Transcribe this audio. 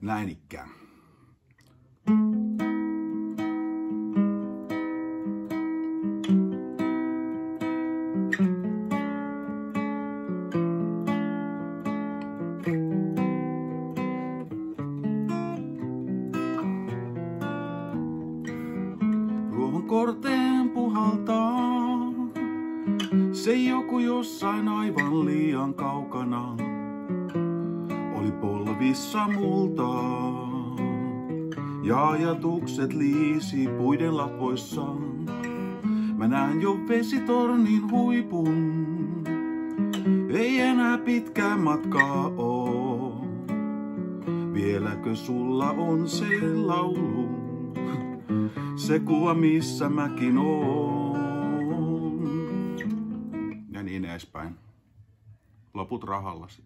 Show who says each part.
Speaker 1: Näin ikään. Ruohon korteen puhaltaa se joku jossain aivan liian kaukana. Oli polvissa multaa ja ajatukset liisi puiden lapoissa. Mä näen jo vesitornin huipun, ei enää pitkää matkaa oo. Vieläkö sulla on se laulu, se kuva missä mäkin oon? Ja niin edespäin. Loput rahalla sit.